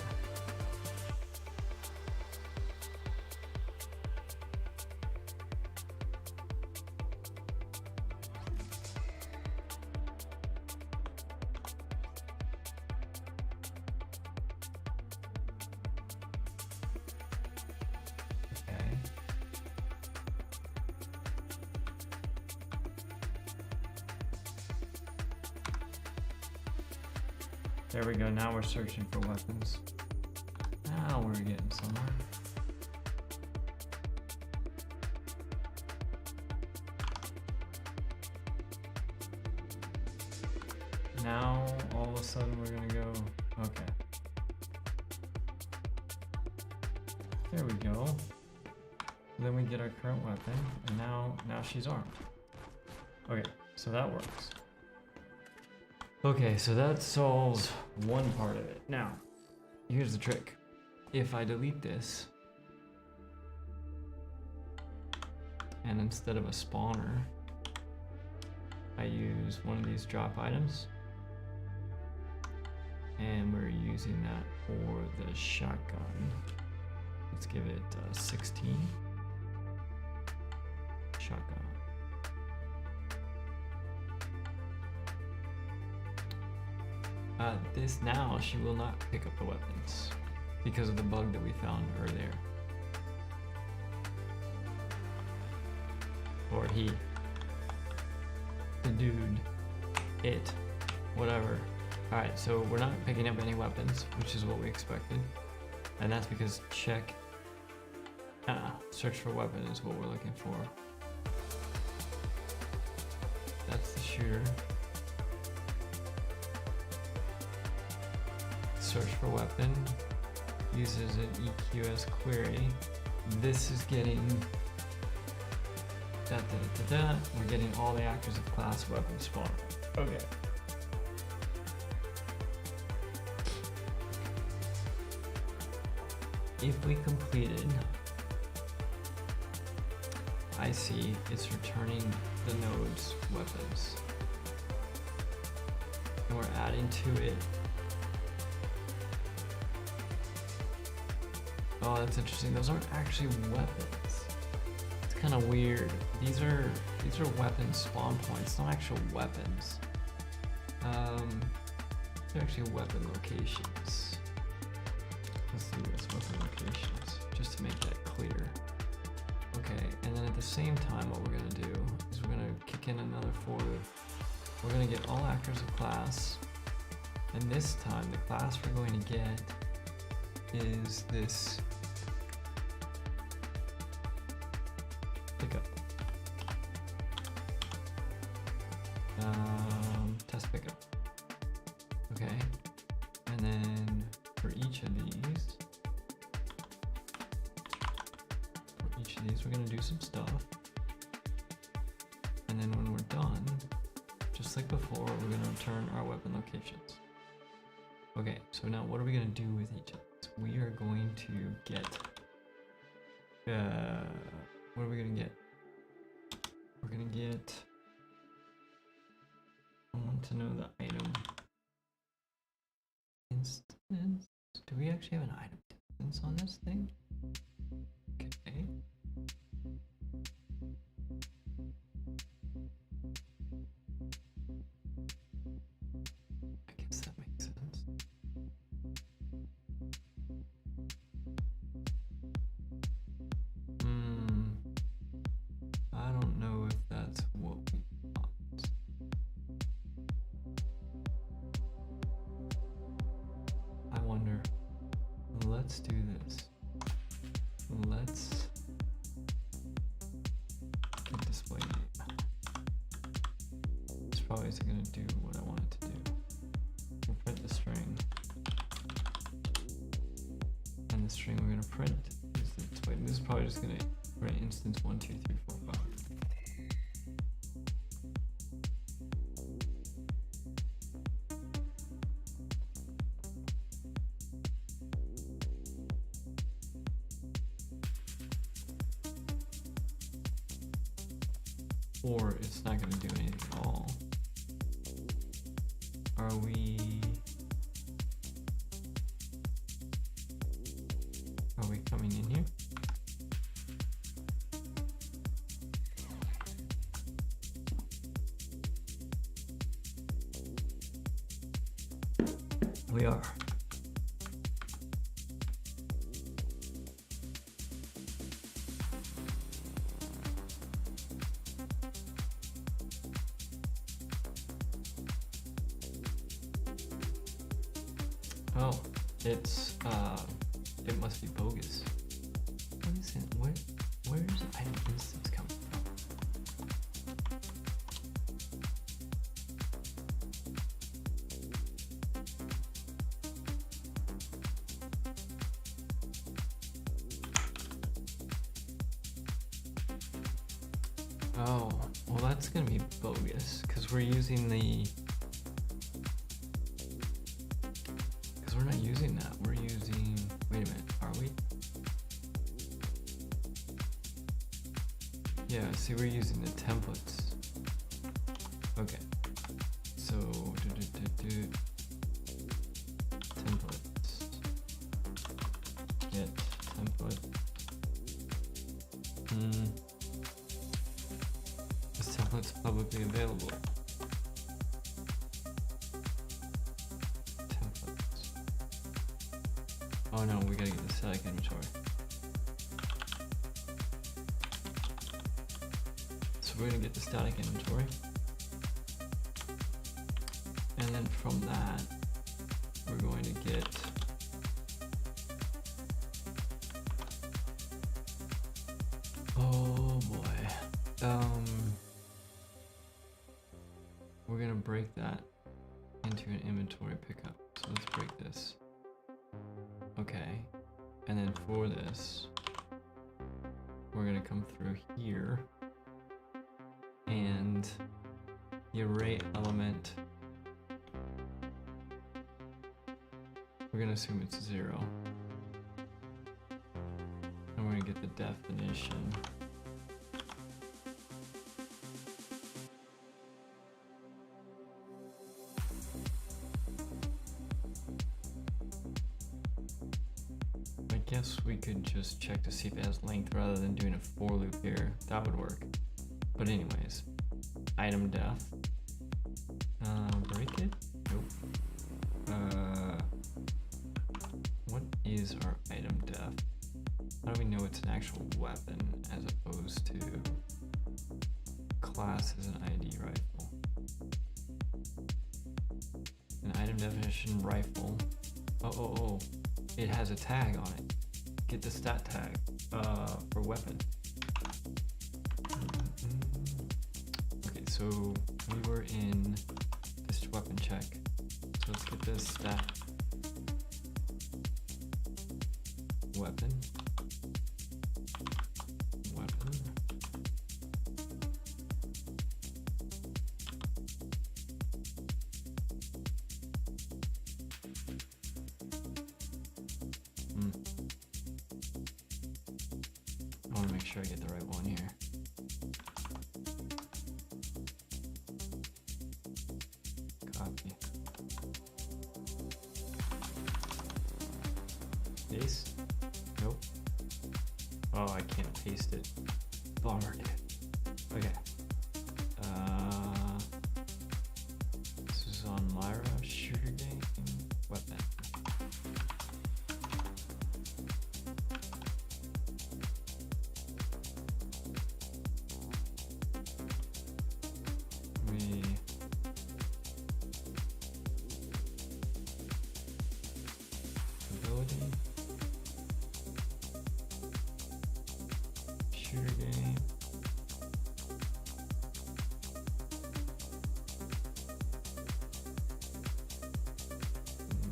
There we go, now we're searching for weapons. Now we're getting somewhere. Now, all of a sudden we're gonna go, okay. There we go. Then we get our current weapon, and now she's armed. Okay, so that works. Okay, so that solves one part of it. Now, here's the trick. If I delete this, and instead of a spawner, I use one of these drop items, and we're using that for the shotgun. Let's give it 16. Shotgun. This now, she will not pick up the weapons because of the bug that we found earlier. Or he. The dude. It. Whatever. Alright, so we're not picking up any weapons, which is what we expected. And that's because check. Search for weapon is what we're looking for. That's the shooter. Search for weapon. Uses an EQS query. This is getting We're getting all the actors of class weapon spawn. Okay. If we completed, I see it's returning the node's weapons. And we're adding to it. Oh, that's interesting. Those aren't actually weapons. It's kind kind of weird. These are weapon spawn points, not actual weapons. They're actually weapon locations. Let's do this, weapon locations, just to make that clear. Okay, and then at the same time, what we're gonna do is we're gonna kick in another for. We're gonna get all actors of class, and this time the class we're going to get is this pickup. Test pickup. Okay, and then for each of these, we're gonna do some stuff, and then when we're done, just like before, we're gonna return our weapon locations. Okay, so now what are we gonna do with each of these? We are going to get, what are we gonna get? We're gonna get, I want to know the item instance. Do we actually have an item instance on this thing? Okay. I guess that makes sense. I don't know if that's what we want. I wonder. Let's do this. Let's get display name. This probably isn't going to do what I want it to do. We'll print the string. And the string we're going to print is the display. This is probably just going to print instance 1, 2, 3, 4, 5. Or it's not going to do anything at all. Are we coming in here? We are. Oh, it must be bogus. What is it? Where's item instance coming from? Oh, well that's gonna be bogus, because we're using we're not using that. We're using, wait a minute, are we? Yeah, see, we're using the templates. Okay, so templates, get template. This template's publicly available. Oh no, we gotta get the static inventory. So we're gonna get the static inventory. And then from that, we're going to get oh boy. We're gonna break that into an inventory pickup. So let's break this. Okay, and then for this, we're gonna come through here, and the array element, we're gonna assume it's 0, and we're gonna get the definition. guess we could just check to see if it has length rather than doing a for loop here. That would work. But anyways, item def. Break it? Nope. What is our item def? How do we know it's an actual weapon as opposed to class as an ID rifle? An item definition rifle. Oh. It has a tag on it. Get the stat tag for weapon. Okay, so we were in this weapon check. So let's get this stat. Weapon. I want to make sure I get the right one here. Copy. Paste? Nope. Oh, I can't paste it. Bummer. Okay. This is on Lyra, shooter game, weapon. Ability. Shooter game.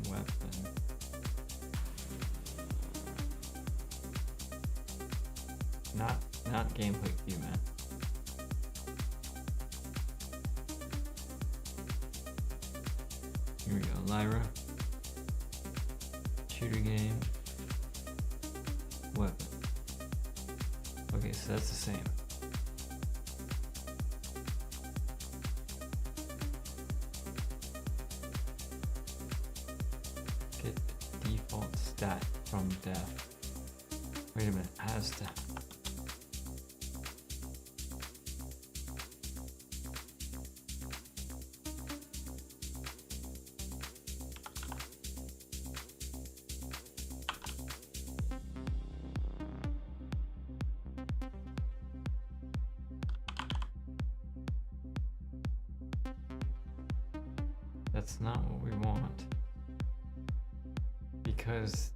Weapon. Not gameplay view, man. Here we go, Lyra. Shooter game. Weapon. Okay, so that's the same. Get default stat from def. Wait a minute, has stat. That's not what we want, because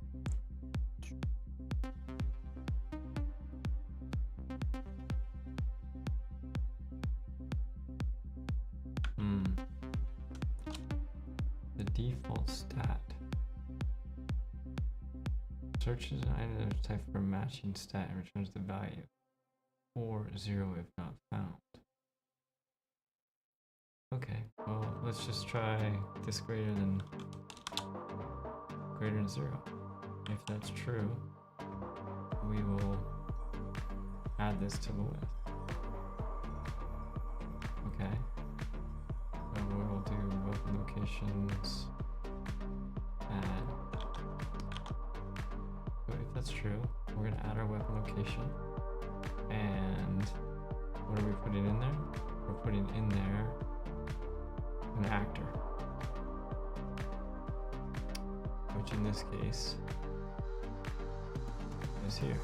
the default stat searches an item type for a matching stat and returns the value, or 0 if not found. Okay, well, let's just try this greater than 0. If that's true, we will add this to the list. Okay, so we'll do weapon locations, add. So if that's true, we're gonna add our weapon location. And what are we putting in there? We're putting in there an actor, which in this case is here.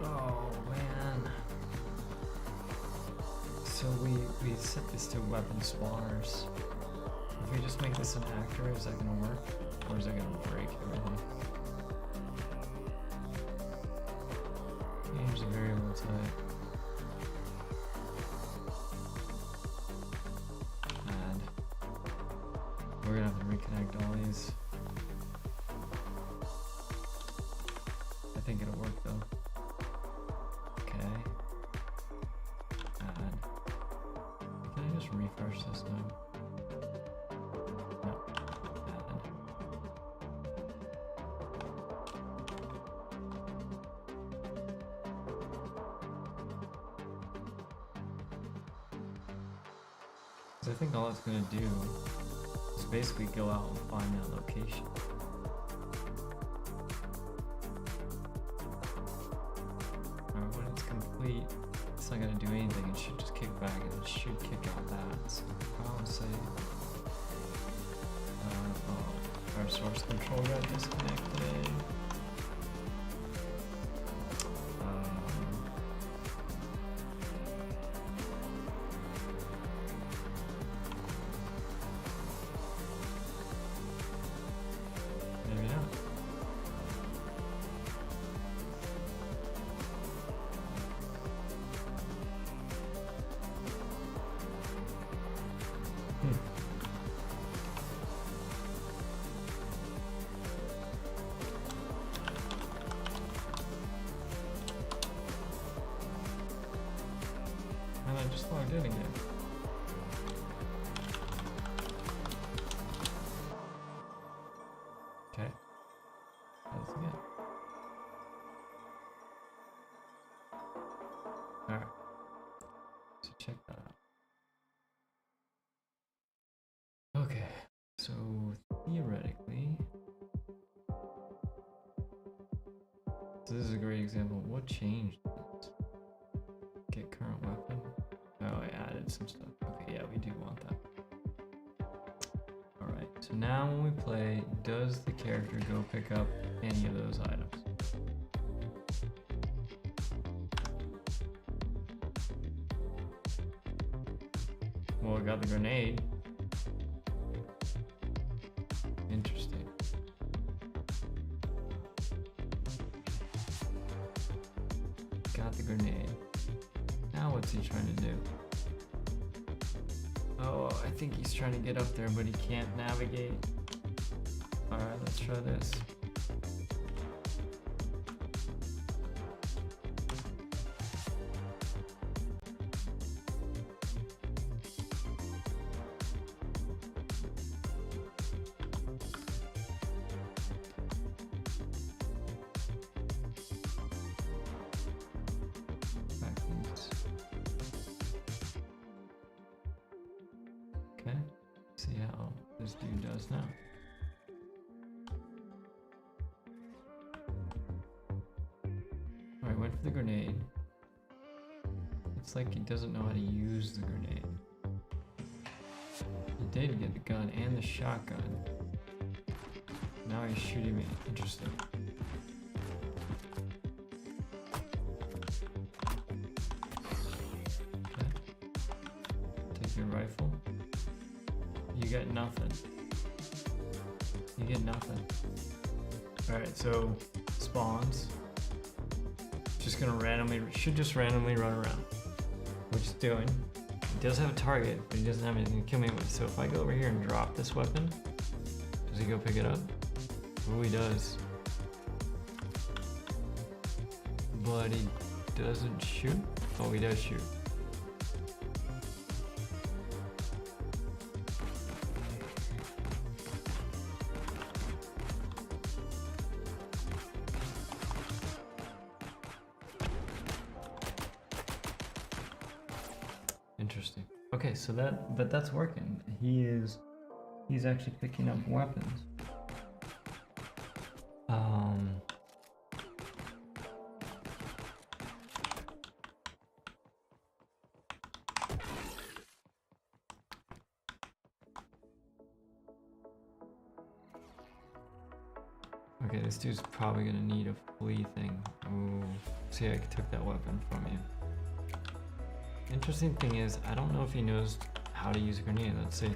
Oh man. So we set this to weapon spawners. If we just make this an actor, is that gonna work? Or is that gonna break everything? Change the variable type. Add. We're gonna have to reconnect all these. I think it'll work though. Okay. Add. Can I just refresh this now? Because I think all it's going to do is basically go out and find that location. Alright, when it's complete, it's not going to do anything. It should just kick back and it should kick out that. So I'll say our source control got disconnected. Maybe not. And I just logged in again. Okay. That's again. Alright. So check that out. Okay. So theoretically, so this is a great example. What changed this? Get current weapon. Oh, I added some stuff. Okay, yeah, we do want that. Alright, so now when we play, does the character go pick up any of those items? Well, we got the grenade. Interesting. Got the grenade. Now what's he trying to do? Oh, I think he's trying to get up there, but he can't navigate. Alright, let's try this. Okay, see how this dude does now. Alright, went for the grenade. It's like he doesn't know how to use the grenade. He did get the gun and the shotgun. Now he's shooting me. Interesting. Okay. Take your rifle. You get nothing. You get nothing. Alright, so spawns. Just gonna should just randomly run around. Which it's doing. He does have a target, but he doesn't have anything to kill me with. So if I go over here and drop this weapon, does he go pick it up? Oh, he does. But he doesn't shoot? Oh, he does shoot. Interesting. Okay, so that's working. He's actually picking up weapons. Okay, this dude's probably gonna need a flee thing. Ooh, see, I took that weapon from you. Interesting thing is, I don't know if he knows how to use a grenade. Let's see.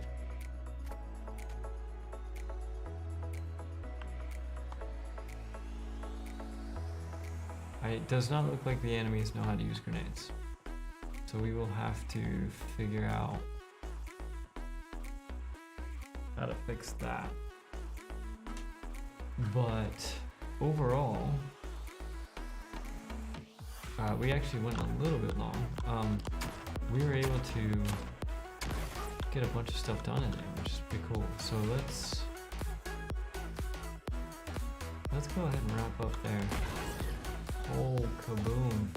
It does not look like the enemies know how to use grenades. So we will have to figure out how to fix that. But overall, we actually went a little bit long. We were able to get a bunch of stuff done in there, which is pretty cool. So let's go ahead and wrap up there. Oh, kaboom.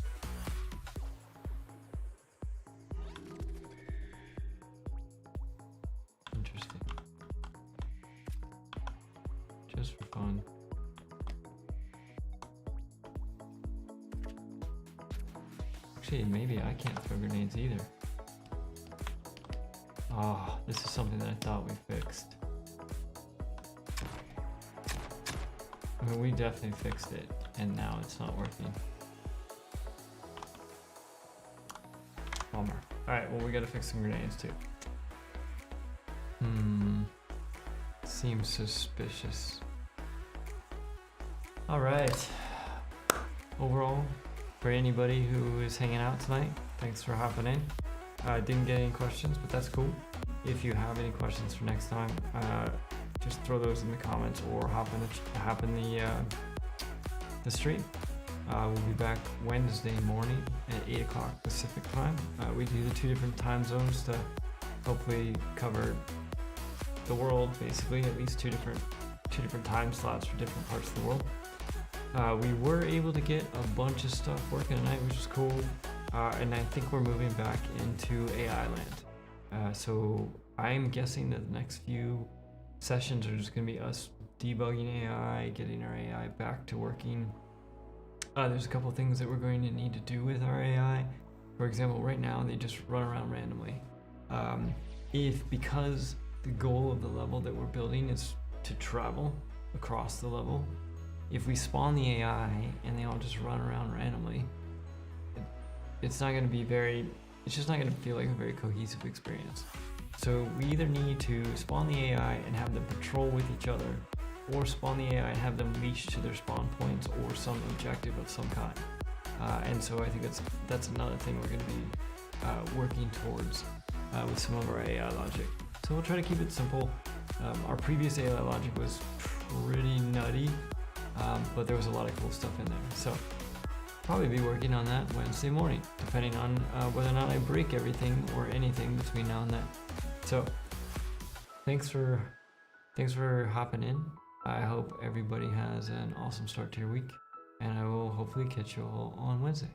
just for fun. Actually, maybe I can't throw grenades either. Oh, this is something that I thought we fixed. I mean, we definitely fixed it, and now it's not working. Bummer. Alright, well, we gotta fix some grenades too. Seems suspicious. Alright. Overall, for anybody who is hanging out tonight, thanks for hopping in. I didn't get any questions, but that's cool. If you have any questions for next time, just throw those in the comments or hop in the stream. We'll be back Wednesday morning at 8 o'clock Pacific time. We do the 2 different time zones to hopefully cover the world, basically, at least two different time slots for different parts of the world. We were able to get a bunch of stuff working tonight, which is cool. And I think we're moving back into AI land. So I'm guessing that the next few sessions are just going to be us debugging AI, getting our AI back to working. There's a couple things that we're going to need to do with our AI. For example, right now they just run around randomly. Because the goal of the level that we're building is to travel across the level, if we spawn the AI and they all just run around randomly, it's not going to be it's just not going to feel like a very cohesive experience. So we either need to spawn the AI and have them patrol with each other, or spawn the AI and have them leash to their spawn points or some objective of some kind. And so I think that's another thing we're going to be working towards with some of our AI logic. So we'll try to keep it simple. Our previous AI logic was pretty nutty, but there was a lot of cool stuff in there. So probably be working on that Wednesday morning, depending on whether or not I break everything or anything between now and then. So thanks for hopping in. I hope everybody has an awesome start to your week, and I will hopefully catch you all on Wednesday.